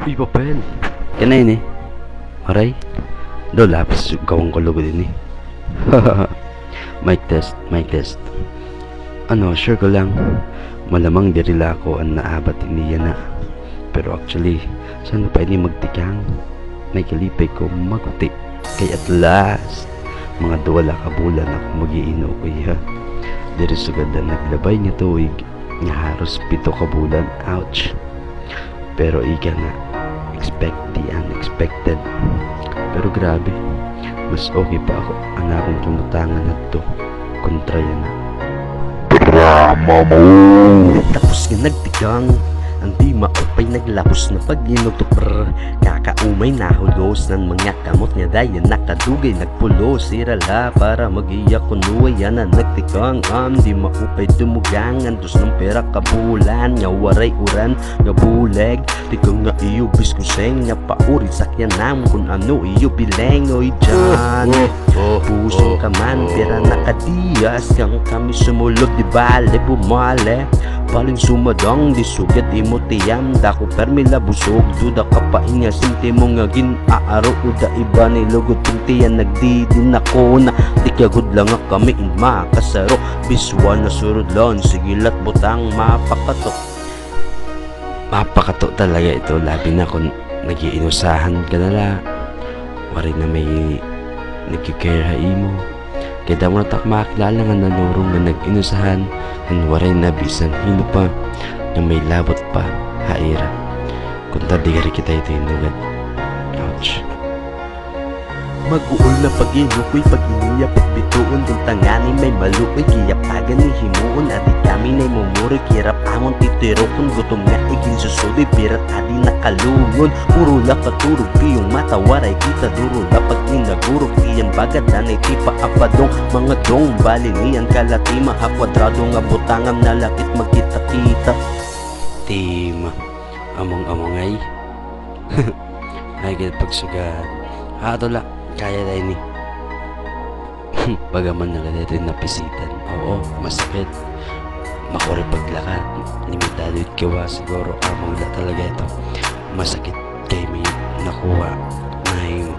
Uy, papel. Yan na yun eh. Aray. Do, lapis gawang ko logo din eh. Mic test, mic test. Ano, sure ko lang. Malamang dirila ko ang naabat niya na. Pero actually, saan pa ini magtikang? May kalipay ko maguti. Kay at last, mga duwala ka bulan ako mag-iino ko ha. Diri sugad na naglabay niya tuig. Nga haros 7 ka bulan. Ouch. Pero ika nga, expect the unexpected. Pero grabe, mas okay pa ako ang akong tumutangan na to kontra yan na drama mo. Tapos nga nagtigang ang di maupay naglapos na pag-inutupr. Kakaumay na hulos ng mga kamot nga dayan nakadugay nagpulo sirala para mag-iyak kunuwa yan na nagtikang ang di maupay dumugang andos ng pera kabulan nga waray uran nga buleg tikang nga iyo biskuseng nga paurit sakyan nam kung ano iyo bileng oy dyan pusong ka man pera nakadiyas kang kami sumulog di bale bumale paling sumadang di sugat imo tiyam dako permila busog duda ka pa inga simti mo nga ginaaro uda iba ni lugod tintiyan nagdidin ako na tikagod lang nga kami in makasaro biswa na surod lon sigilat butang mapakato talaga ito labi na kung nagiinusahan ka nala wari na may nagkikare ha imo kaya mo natak makakilala nga nanurong na nag-inusahan ang waray na bisan hino pa na may labot pa haira kung tadigari kita ito hinugad. Ouch. Mag-uol na pag-inukoy pag-iniya pagbituon kung tangani may malukoy giyapagan ni himuon adi kami na mumuri kirap amon titiro kung gutom nga igin susudoy pirat adi nakalungon puro la paturog tiyong mata waray kita duro la pag inagurog tiyan bagad danay tipa apadong mga dong bali niyan kalatima ha kwadrado nga butangam na lakit magkita-kita tima among ay ay gid pagsugad ato la kaya dahil ni bagaman nagadatin na pisitan oo masakit makore paglakad limitado yun kawa siguro amang na talaga ito masakit kay may nakuha na yung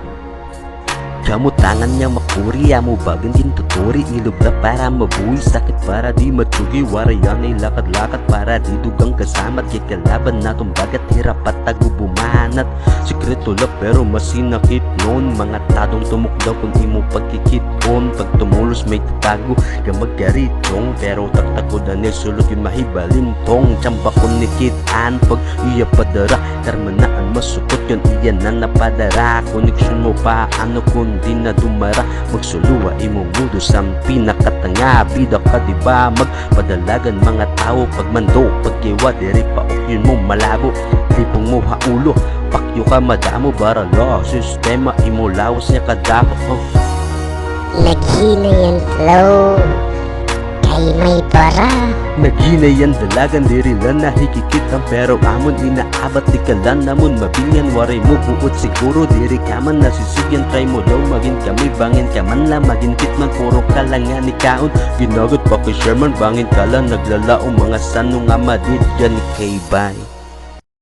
kamutangan niya makuri amo bagan din tuturi ilubra para mabuhay sakit para di matugi warayan ay lakad-lakad para di dugang kasamat kay kalaban natong bagat hirap at tagubumanat sikreto la pero masinakit noon mga tadong tumukdaw kung imo pagkikit-on pag tumulos may tatago ka magkaritong pero taktakod na sulod yung mahibalintong tsamba ko nikitaan pag iya padara karmanaan masukot yun iyan na napadara koneksyon mo pa ano kun di na dumara magsuluwa imo mudo sa pinakatanga bida ka diba magpadalagan mga tao pagmando pagkiwa diri pa yun mo malabo lipong mo haulo pakyo ka madamo baralo sistema imo lawas niya kadako naghina yan flow kay may para naghina yan dalagan diri lang nahikikit ang pero amon inaabat di kalan namon mabilyan waray mo buot siguro diri kaman nasisigyan try mo daw maging kami bangin kaman la maging kitman puro kalangan ni kaon ginagot pa kay Sherman bangin kala naglalao mga sanong amadid yan ni kay bye